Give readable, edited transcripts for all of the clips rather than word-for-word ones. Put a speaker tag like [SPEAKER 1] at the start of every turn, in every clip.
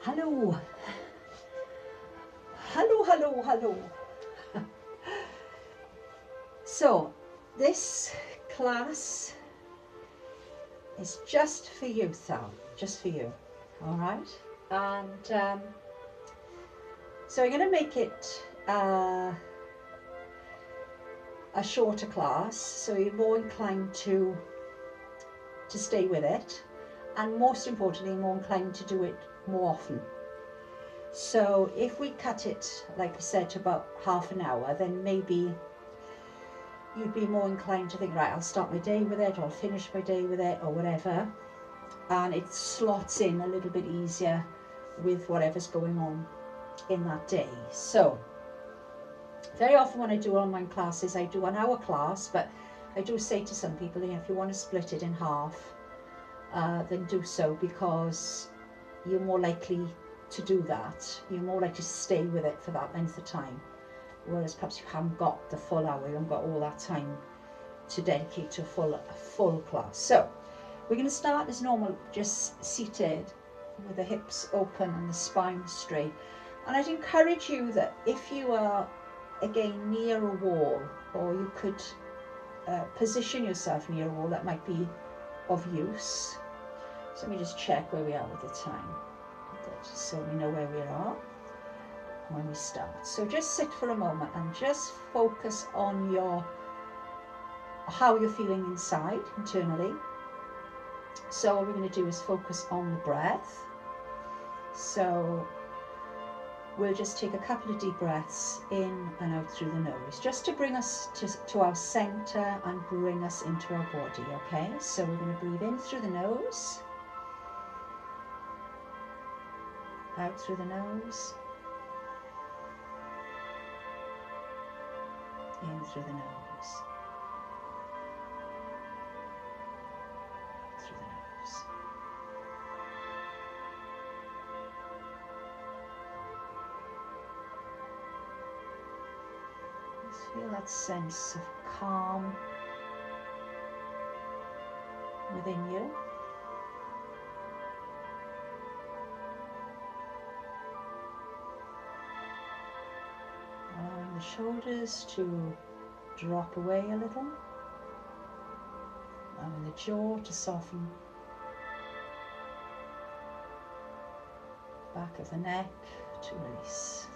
[SPEAKER 1] Hello, hello, hello, hello. So this class is just for you, Sal, just for you, all right? And so I'm going to make it a shorter class, so you're more inclined to stay with it, and most importantly, more inclined to do it more often. So if we cut it, like I said, to about half an hour, then maybe you'd be more inclined to think, right, I'll start my day with it, or I'll finish my day with it, or whatever. And it slots in a little bit easier with whatever's going on in that day. So very often when I do online classes, I do an hour class, but I do say to some people, if you want to split it in half, then do so, because you're more likely to do that. You're more likely to stay with it for that length of time. Whereas perhaps you haven't got the full hour, you haven't got all that time to dedicate to a full class. So we're going to start as normal, just seated with the hips open and the spine straight. And I'd encourage you that if you are, again, near a wall, or you could position yourself near a wall, that might be of use. So let me just check where we are with the time, just so we know where we are when we start. So just sit for a moment and just focus on how you're feeling inside, internally. So what we're going to do is focus on the breath. So we'll just take a couple of deep breaths in and out through the nose, just to bring us to our center and bring us into our body, okay? So we're going to breathe in through the nose, out through the nose, in through the nose, through the nose. Just feel that sense of calm within you. Allowing the shoulders to drop away a little, allowing the jaw to soften, back of the neck to release.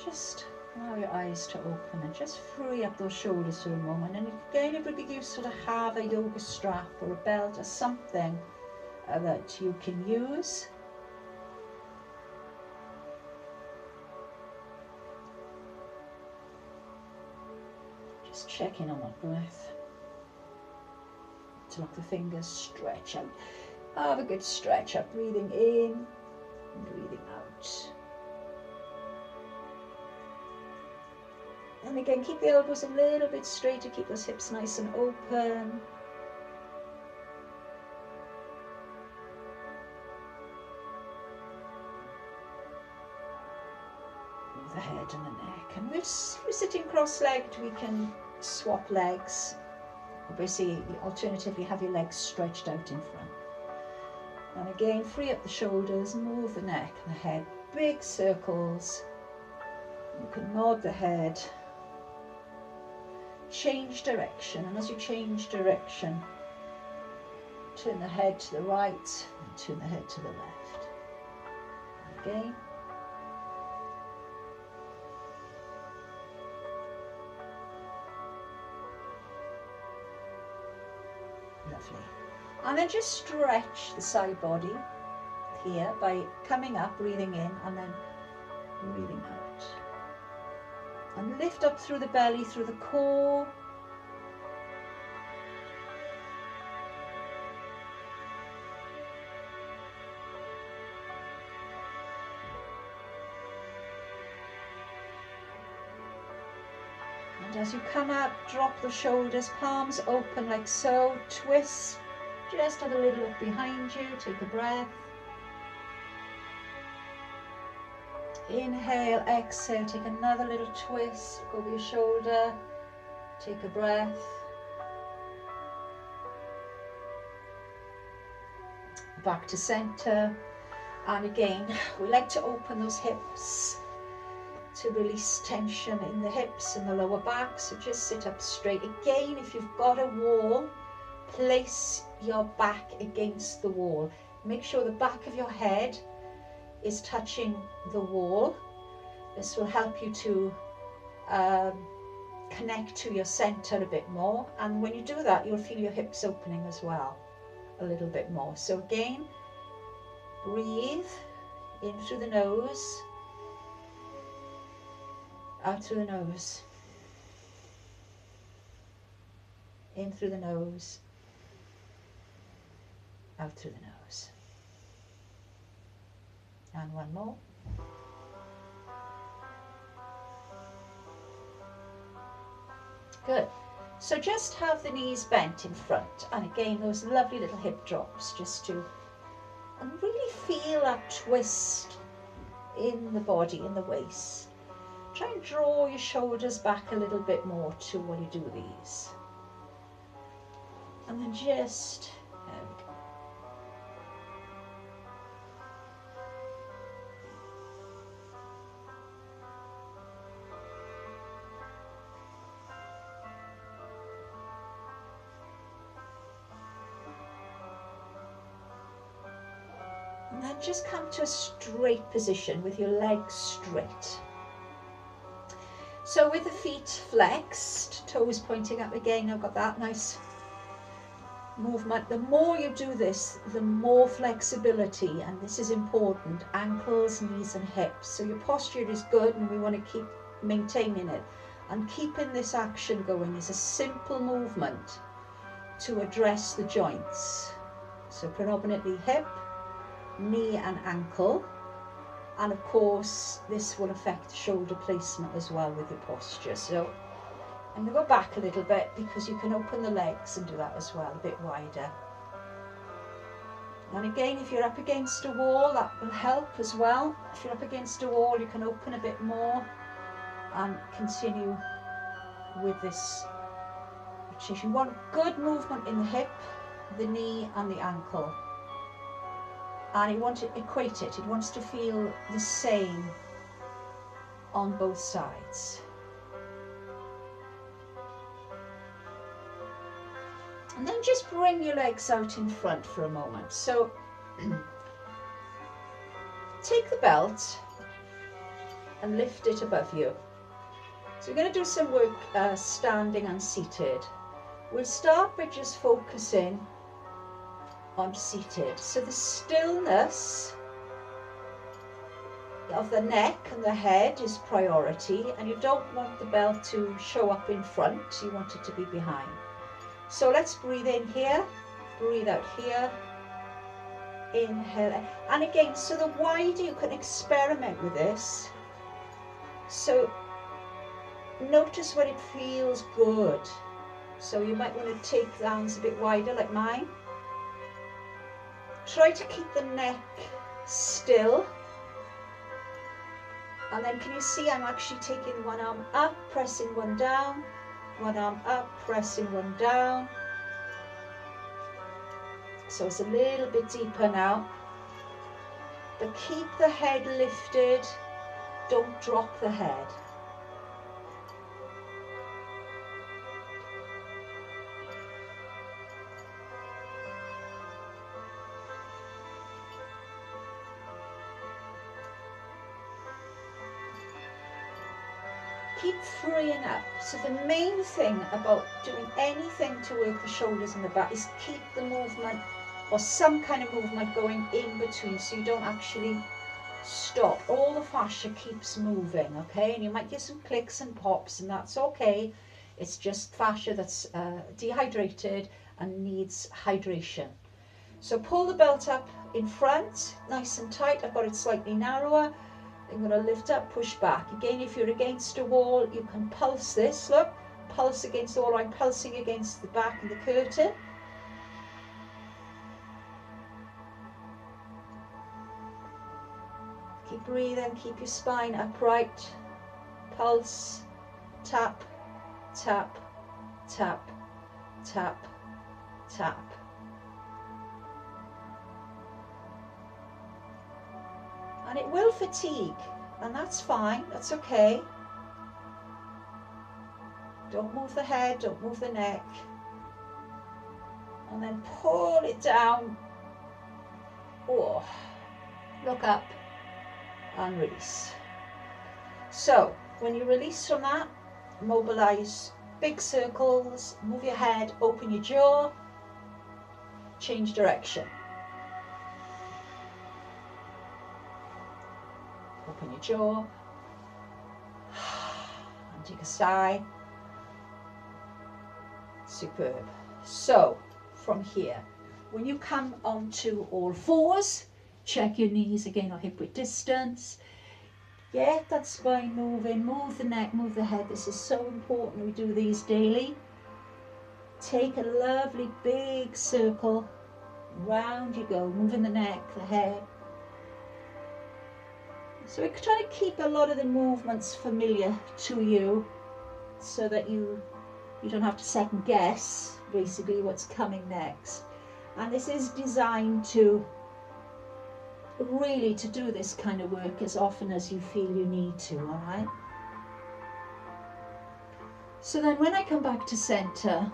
[SPEAKER 1] Just allow your eyes to open and just free up those shoulders for a moment. And again, it would be useful to have a yoga strap or a belt or something that you can use. Just checking on that breath. To lock the fingers, stretch out. Have a good stretch up, breathing in and breathing out. And again, keep the elbows a little bit straighter, keep those hips nice and open. Move the head and the neck. And we're sitting cross-legged, we can swap legs. Obviously, alternatively, have your legs stretched out in front. And again, free up the shoulders, move the neck and the head, big circles. You can nod the head. Change direction, and as you change direction, turn the head to the right and turn the head to the left. Again. Lovely. And then just stretch the side body here by coming up, breathing in, and then breathing out. And lift up through the belly, through the core. And as you come up, drop the shoulders, palms open like so, twist, just have a little look behind you, take a breath. Inhale, exhale, take another little twist over your shoulder, take a breath. Back to center, and again, we like to open those hips to release tension in the hips and the lower back, so just sit up straight. Again, if you've got a wall, place your back against the wall. Make sure the back of your head is touching the wall. This will help you to connect to your center a bit more, and when you do that, you'll feel your hips opening as well a little bit more. So again, breathe in through the nose, out through the nose, in through the nose, out through the nose. And one more. Good. So just have the knees bent in front, and again those lovely little hip drops, just to really feel that twist in the body, in the waist. Try and draw your shoulders back a little bit more too while you do these. And then just, there we go. And then just come to a straight position with your legs straight. So with the feet flexed, toes pointing up again, I've got that nice movement. The more you do this, the more flexibility, and this is important, ankles, knees and hips. So your posture is good, and we want to keep maintaining it. And keeping this action going is a simple movement to address the joints. So predominantly hip, knee and ankle. And of course, this will affect shoulder placement as well with your posture. So I'm going to go back a little bit, because you can open the legs and do that as well, a bit wider. And again, if you're up against a wall, that will help as well. If you're up against a wall, you can open a bit more and continue with this rotation. You want good movement in the hip, the knee and the ankle. And you want to equate it. It wants to feel the same on both sides. And then just bring your legs out in front for a moment. So take the belt and lift it above you. So we're going to do some work standing and seated. We'll start by just focusing on seated. So the stillness of the neck and the head is priority, and you don't want the belt to show up in front, you want it to be behind. So let's breathe in here, breathe out here, inhale, and again, so the wider you can experiment with this. So notice when it feels good. So you might want to take the hands a bit wider like mine. Try to keep the neck still. And then can you see I'm actually taking one arm up, pressing one down, one arm up, pressing one down. So it's a little bit deeper now. But keep the head lifted, don't drop the head. Keep freeing up. So the main thing about doing anything to work the shoulders and the back is keep the movement or some kind of movement going in between, so you don't actually stop. All the fascia keeps moving, okay? And you might get some clicks and pops, and that's okay. It's just fascia that's dehydrated and needs hydration. So pull the belt up in front, nice and tight. I've got it slightly narrower. I'm going to lift up, push back. Again, if you're against a wall, you can pulse this. Look, pulse against the wall. I'm pulsing against the back of the curtain. Keep breathing, keep your spine upright. Pulse, tap, tap, tap, tap, tap. And it will fatigue, and that's fine, that's okay. Don't move the head, don't move the neck. And then pull it down. Oh, look up and release. So when you release from that, mobilize big circles, move your head, open your jaw, change direction. Open your jaw and take a sigh. Superb. So from here, when you come onto all fours, check your knees again or hip width distance. Get that spine moving, move the neck, move the head. This is so important. We do these daily. Take a lovely big circle. Round you go, moving the neck, the head. So we're trying to keep a lot of the movements familiar to you so that you don't have to second guess basically what's coming next. And this is designed to really to do this kind of work as often as you feel you need to, all right? So then when I come back to center,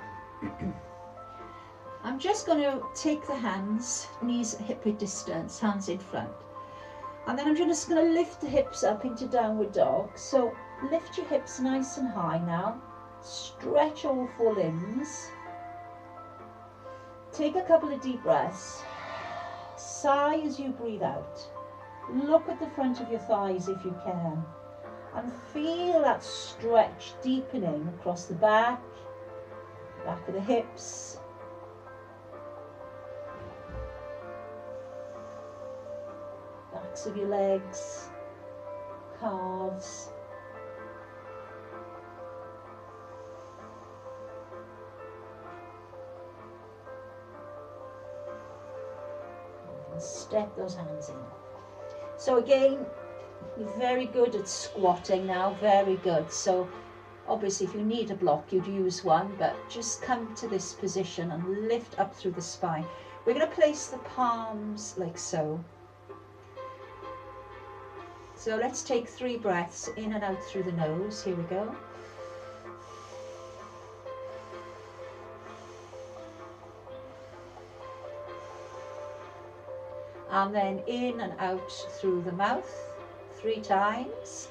[SPEAKER 1] I'm just going to take the hands, knees hip width distance, hands in front. And then I'm just going to lift the hips up into downward dog. So lift your hips nice and high now. Stretch all four limbs. Take a couple of deep breaths. Sigh as you breathe out. Look at the front of your thighs if you can. And feel that stretch deepening across the back of the hips. Backs of your legs, calves. And step those hands in. So again, you're very good at squatting now, very good. So obviously if you need a block, you'd use one, but just come to this position and lift up through the spine. We're going to place the palms like so. So let's take 3 breaths in and out through the nose. Here we go. And then in and out through the mouth 3 times.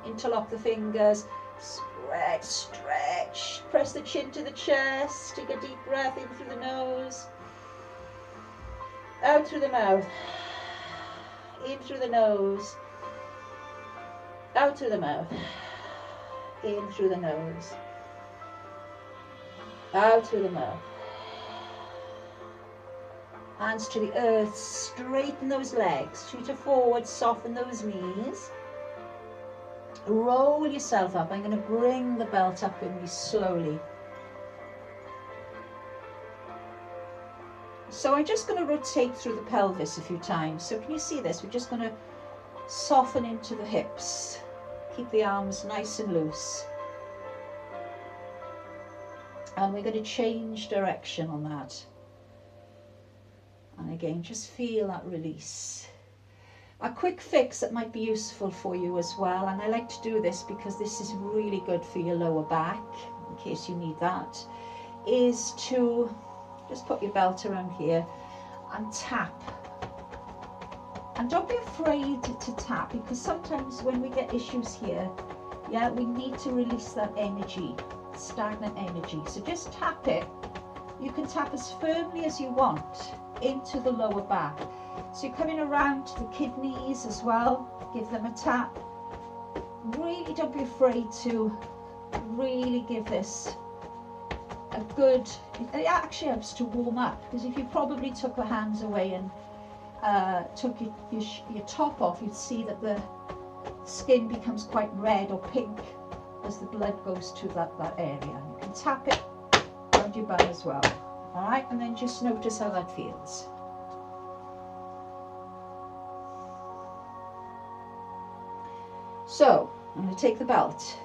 [SPEAKER 1] Interlock the fingers. Stretch, stretch. Press the chin to the chest. Take a deep breath in through the nose. Out through the mouth. In through the nose. Out through the mouth. In through the nose. Out through the mouth. Hands to the earth. Straighten those legs. Shoot it forward. Soften those knees. Roll yourself up. I'm going to bring the belt up with me slowly. So I'm just going to rotate through the pelvis a few times. So can you see this? We're just going to soften into the hips. Keep the arms nice and loose. And we're going to change direction on that. And again, just feel that release. A quick fix that might be useful for you as well, and I like to do this because this is really good for your lower back, in case you need that, is to just put your belt around here and tap. And don't be afraid to tap, because sometimes when we get issues here, Yeah, we need to release that energy, stagnant energy. So just tap it. You can tap as firmly as you want into the lower back. So you're coming around to the kidneys as well. Give them a tap. Really don't be afraid to really give this a good, it actually helps to warm up, because if you probably took your hands away and took your top off, you'd see that the skin becomes quite red or pink as the blood goes to that area. You can tap it around your bum as well. All right, and then just notice how that feels. So I'm going to take the belt.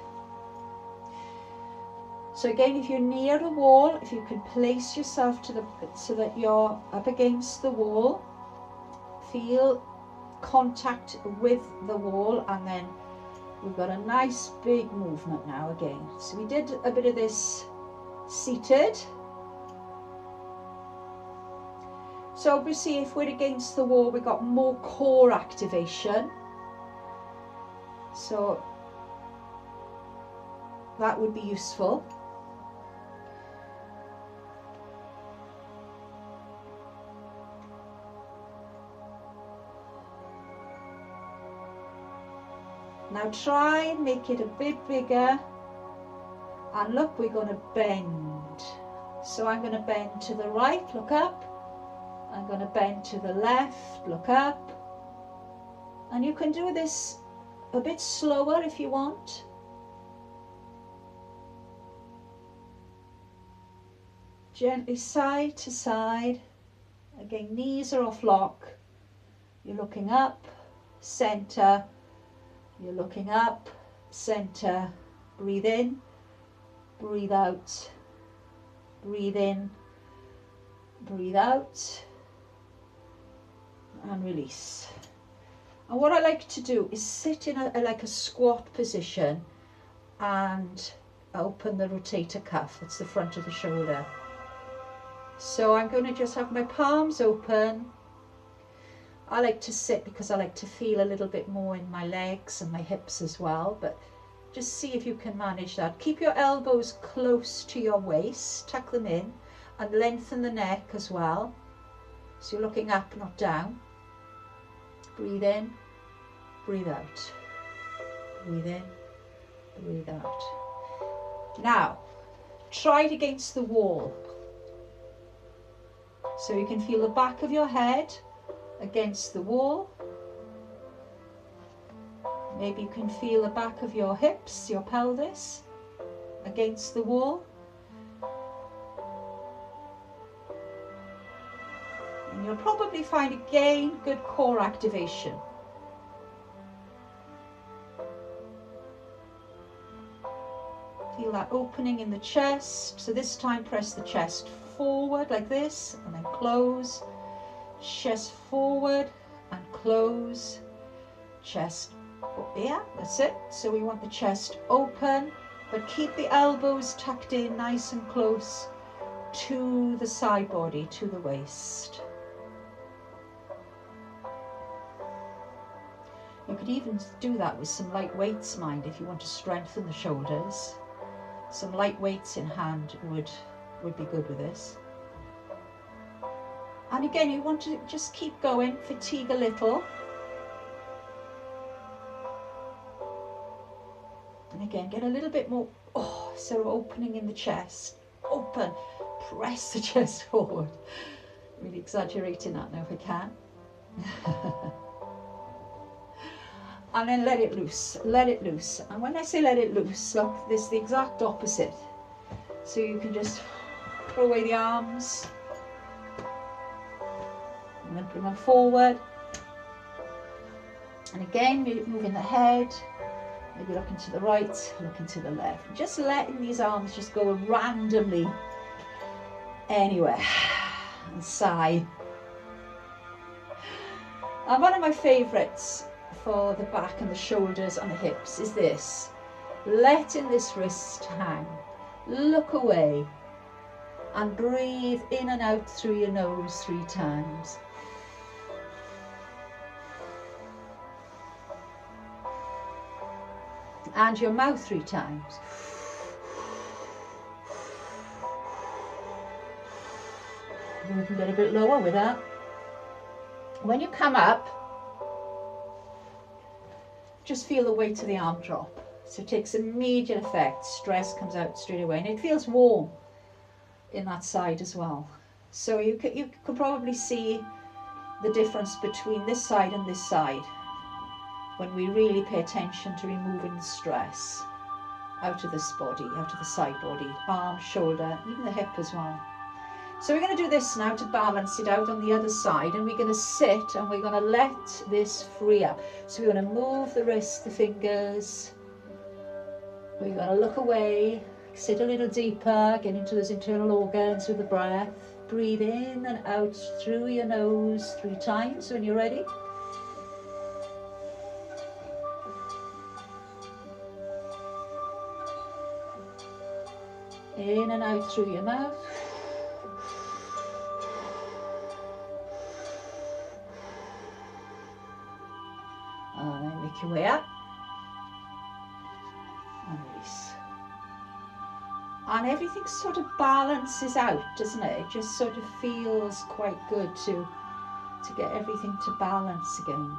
[SPEAKER 1] So again, if you're near a wall, if you can place yourself so that you're up against the wall, feel contact with the wall, and then we've got a nice big movement now again. So we did a bit of this seated. So obviously if we're against the wall, we've got more core activation. So that would be useful. Now try and make it a bit bigger, and look, we're going to bend. So I'm going to bend to the right, look up. I'm going to bend to the left, look up. And you can do this a bit slower if you want. Gently side to side. Again, knees are off lock. You're looking up, center. You're looking up, center, breathe in, breathe out, breathe in, breathe out, and release. And what I like to do is sit in like a squat position and open the rotator cuff, that's the front of the shoulder. So I'm going to just have my palms open. I like to sit because I like to feel a little bit more in my legs and my hips as well, but just see if you can manage that. Keep your elbows close to your waist, tuck them in, and lengthen the neck as well. So you're looking up, not down. Breathe in, breathe out. Breathe in, breathe out. Now, try it against the wall. So you can feel the back of your head against the wall. Maybe you can feel the back of your hips, your pelvis against the wall. And you'll probably find again good core activation. Feel that opening in the chest. So this time press the chest forward like this, and then close. Chest forward and close. Chest, yeah, that's it. So we want the chest open, but keep the elbows tucked in nice and close to the side body, to the waist. You could even do that with some light weights, mind, if you want to strengthen the shoulders. Some light weights in hand would be good with this. And again, you want to just keep going, fatigue a little. And again, get a little bit more, sort of opening in the chest. Open, press the chest forward. Really exaggerating that now if I can. And then let it loose, let it loose. And when I say let it loose, look, this is the exact opposite. So you can just throw away the arms. And then bring them forward. And again, moving the head. Maybe looking to the right, looking to the left. Just letting these arms just go randomly anywhere. And sigh. And one of my favourites for the back and the shoulders and the hips is this. Letting this wrist hang. Look away. And breathe in and out through your nose 3 times. And your mouth 3 times. You can get a bit lower with that. When you come up, just feel the weight of the arm drop. So it takes immediate effect. Stress comes out straight away, and it feels warm in that side as well. So you could probably see the difference between this side and this side when we really pay attention to removing the stress out of this body, out of the side body, arm, shoulder, even the hip as well. So we're going to do this now to balance it out on the other side, and we're going to sit and we're going to let this free up. So we're going to move the wrist, the fingers. We're going to look away, sit a little deeper, get into those internal organs with the breath. Breathe in and out through your nose 3 times when you're ready. In and out through your mouth. And then make your way up. And release. And everything sort of balances out, doesn't it? It just sort of feels quite good to get everything to balance again.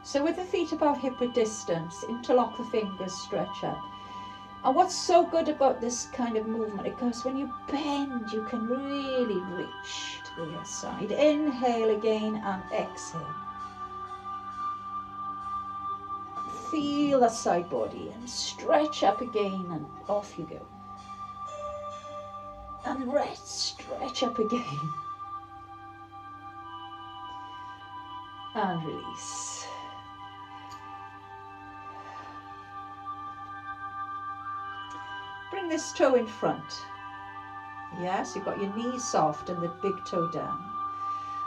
[SPEAKER 1] So with the feet about hip width distance, interlock the fingers, stretch up. And what's so good about this kind of movement, because when you bend, you can really reach to the other side. Inhale again and exhale. Feel that side body and stretch up again, and off you go. And rest, stretch up again. And release. Bring this toe in front. Yes, you've got your knees soft and the big toe down.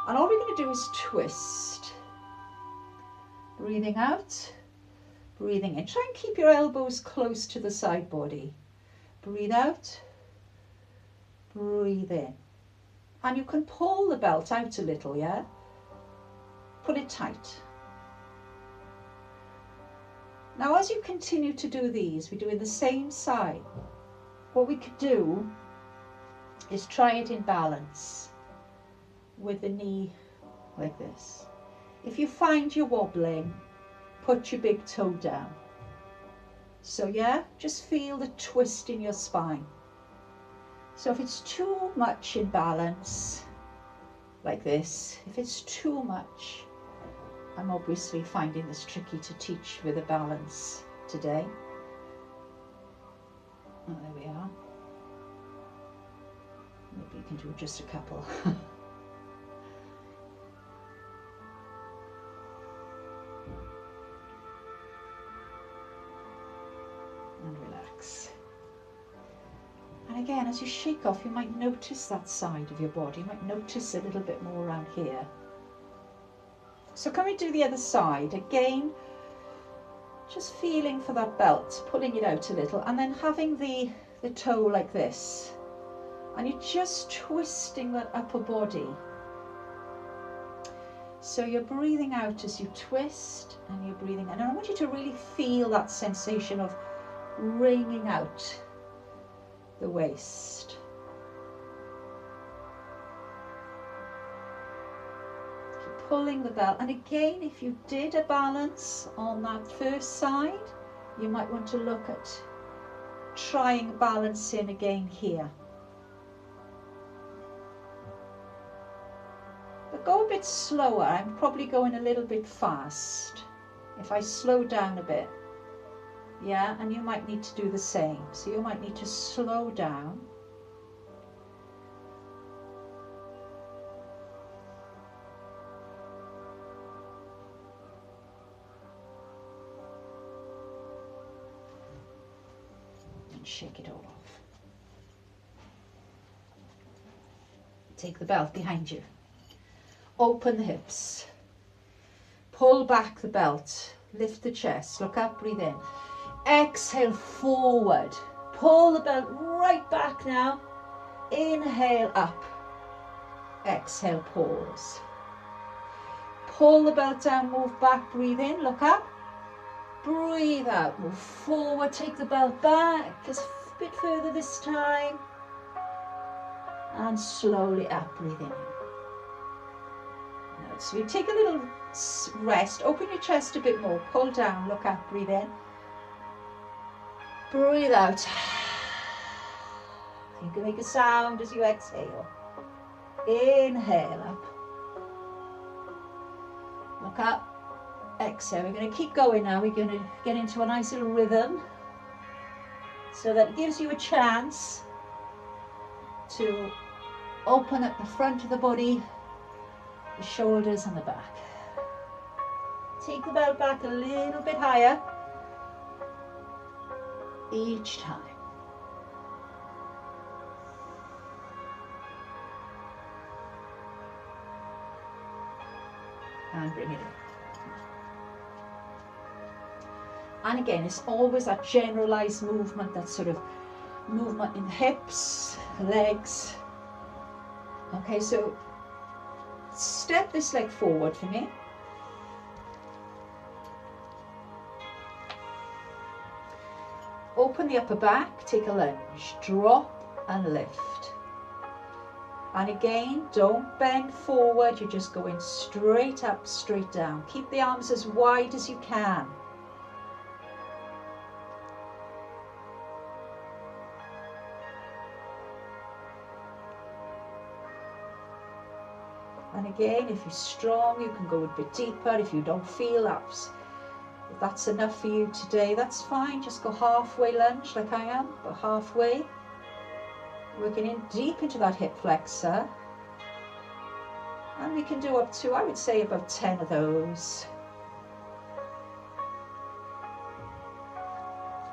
[SPEAKER 1] And all we're going to do is twist. Breathing out, breathing in. Try and keep your elbows close to the side body. Breathe out, breathe in. And you can pull the belt out a little, yeah? Pull it tight. Now as you continue to do these, we're doing the same side. What we could do is try it in balance with the knee like this. If you find you're wobbling, put your big toe down. So yeah, just feel the twist in your spine. So if it's too much in balance, like this, if it's too much, I'm obviously finding this tricky to teach with a balance today. Oh, there we are. Maybe you can do just a couple. And relax. And again, as you shake off, you might notice that side of your body. You might notice a little bit more around here. So can we do the other side? Again, just feeling for that belt, pulling it out a little, and then having the toe like this. And you're just twisting that upper body. So you're breathing out as you twist, and you're breathing in. And I want you to really feel that sensation of wringing out the waist. Keep pulling the belt. And again, if you did a balance on that first side, you might want to look at trying balancing again here. But go a bit slower. I'm probably going a little bit fast. If I slow down a bit, yeah, and you might need to do the same. So you might need to slow down. And shake it all off. Take the belt behind you. Open the hips. Pull back the belt. Lift the chest. Look up, breathe in. Exhale forward. Pull the belt right back now. Inhale up. Exhale, pause. Pull the belt down, move back, breathe in, look up. Breathe out, move forward, take the belt back, just a bit further this time. And slowly up, breathe in. Now, so you take a little rest, open your chest a bit more, pull down, look up, breathe in. Breathe out. You can make a sound as you exhale. Inhale up. Look up. Exhale. We're going to keep going now. We're going to get into a nice little rhythm. So that gives you a chance to open up the front of the body, the shoulders and the back. Take the belt back a little bit higher each time. And bring it in. And again, it's always that generalized movement, that sort of movement in the hips, legs. Okay, so step this leg forward for me. Open the upper back, take a lunge, drop and lift. And again, don't bend forward, you're just going straight up, straight down. Keep the arms as wide as you can. And again, if you're strong, you can go a bit deeper. If you don't feel if that's enough for you today, that's fine. Just go halfway lunge like I am, but halfway. Working in deep into that hip flexor. And we can do up to, I would say, about 10 of those.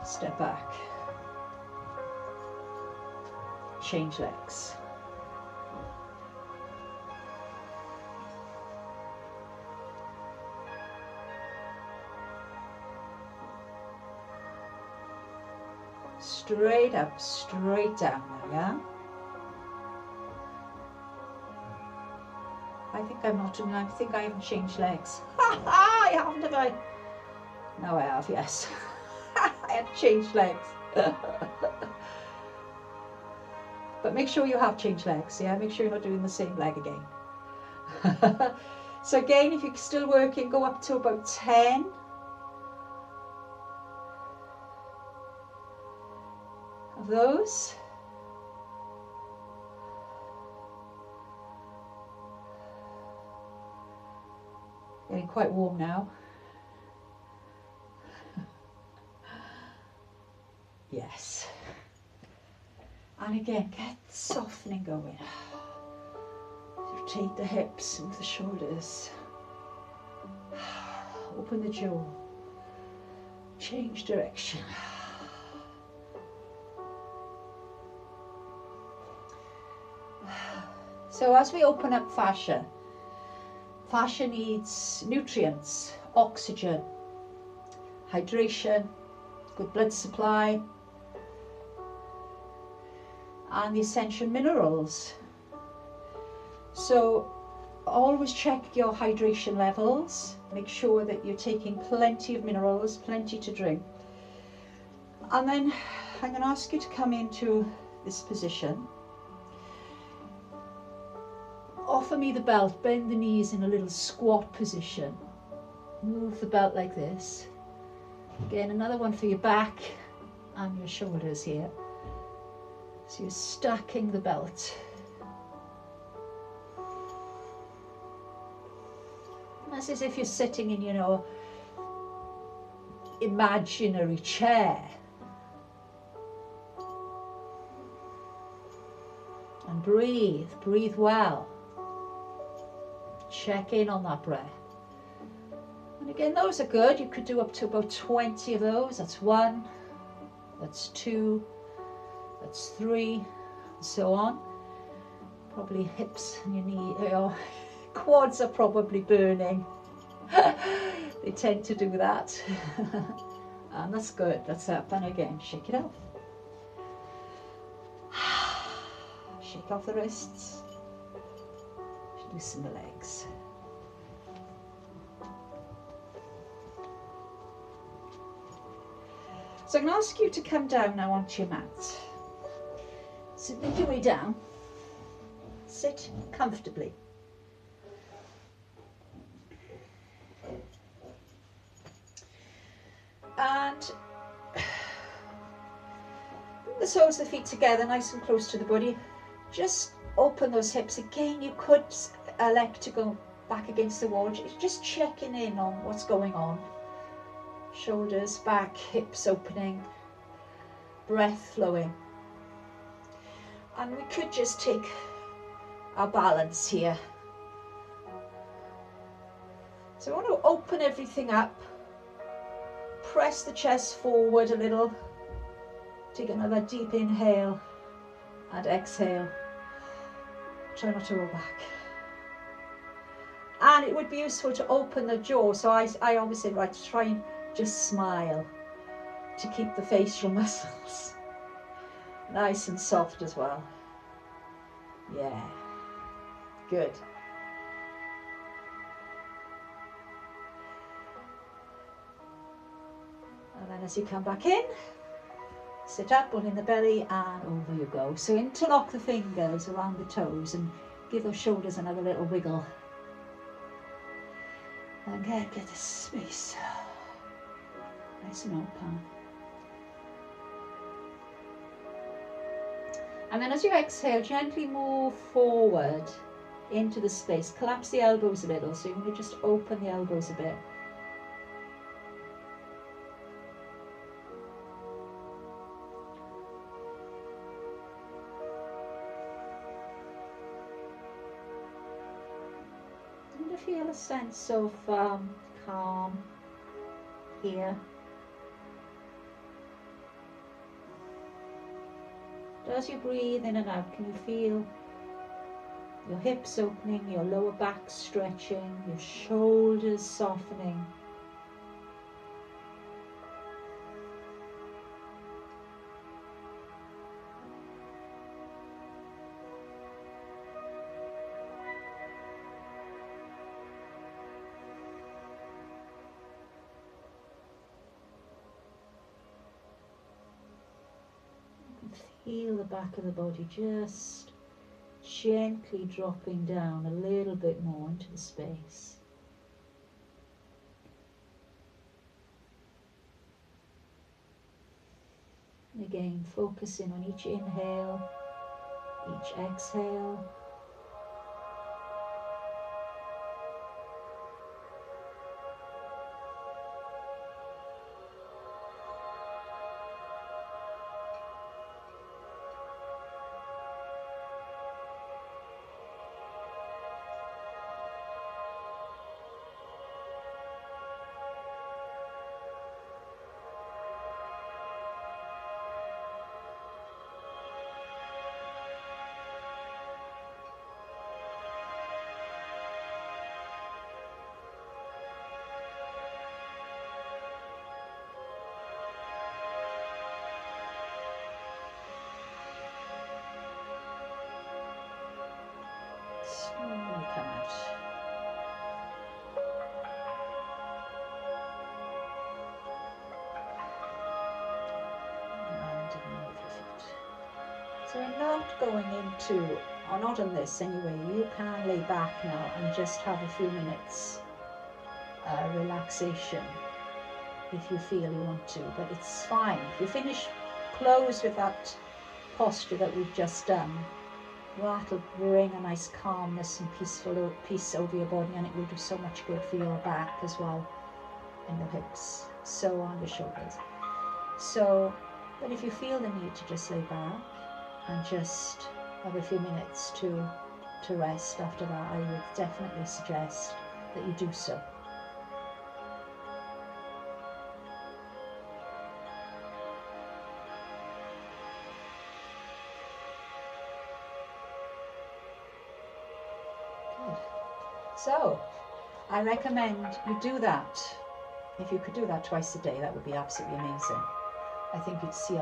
[SPEAKER 1] Step back. Change legs. Straight up, straight down now, yeah? I think I haven't changed legs. I haven't, have I? No, I have, yes. I have changed legs. But make sure you have changed legs, yeah? Make sure you're not doing the same leg again. So again, if you're still working, go up to about 10. Of those. Getting quite warm now. Yes. And again, get softening going. Rotate the hips, move the shoulders. Open the jaw. Change direction. So as we open up fascia, fascia needs nutrients, oxygen, hydration, good blood supply, and the essential minerals. So always check your hydration levels, make sure that you're taking plenty of minerals, plenty to drink. And then I'm going to ask you to come into this position. Offer me the belt, bend the knees in a little squat position. Move the belt like this. Again, another one for your back and your shoulders here. So you're stacking the belt. That's as if you're sitting in, imaginary chair. And breathe, breathe well. Check in on that breath. And again, those are good. You could do up to about 20 of those. That's 1, that's 2, that's 3, and so on. Probably hips and your knee, your quads are probably burning. They tend to do that. And that's good. That's up. And again, shake it off. Shake off the wrists. Loosen the legs. So I'm going to ask you to come down now onto your mat. So make your way down. Sit comfortably. And bring the soles of the feet together, nice and close to the body. Just open those hips. Again, you could elect to go back against the wall. Just checking in on what's going on. Shoulders back, hips opening, breath flowing. And we could just take our balance here. So I want to open everything up. Press the chest forward a little. Take another deep inhale and exhale. Try not to roll back. And it would be useful to open the jaw. So I always say, right, try and just smile to keep the facial muscles nice and soft as well. Yeah, good. And then as you come back in, sit up, ball in the belly, and over you go. So interlock the fingers around the toes and give those shoulders another little wiggle. And get a bit of space. Nice and open. And then as you exhale, gently move forward into the space. Collapse the elbows a little, so you want to just open the elbows a bit. And feel a sense of calm here. As you breathe in and out, can you feel your hips opening, your lower back stretching, your shoulders softening? Feel the back of the body just gently dropping down a little bit more into the space. And again, focusing on each inhale, each exhale. Slowly come out. And move your feet. So we're not going into, or not on this anyway, you can lay back now and just have a few minutes relaxation if you feel you want to, but it's fine. If you finish, close with that posture that we've just done. That'll bring a nice calmness and peace over your body, and it will do so much good for your back as well, and your hips, so on your shoulders. So, but if you feel the need to just lay back and just have a few minutes to rest after that, I would definitely suggest that you do so. So, I recommend you do that. If you could do that twice a day, that would be absolutely amazing. I think you'd see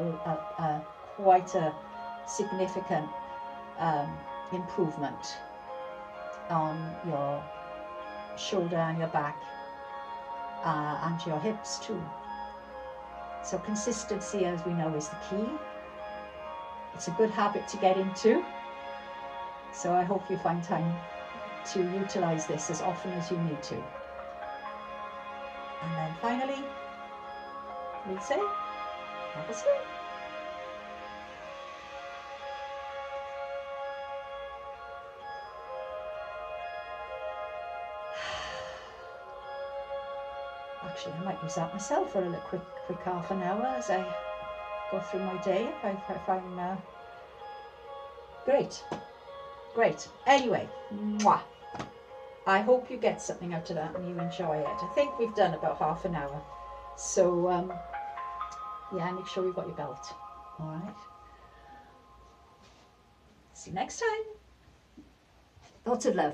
[SPEAKER 1] quite a significant improvement on your shoulder and your back and your hips too. So consistency, as we know, is the key. It's a good habit to get into. So I hope you find time to utilize this as often as you need to. And then finally, we'll say, have a sleep. Actually, I might use that myself for a little quick half an hour as I go through my day if I'm great. Anyway, mwah. I hope you get something out of that and you enjoy it. I think we've done about half an hour. So yeah, make sure you've got your belt. All right. See you next time. Lots of love.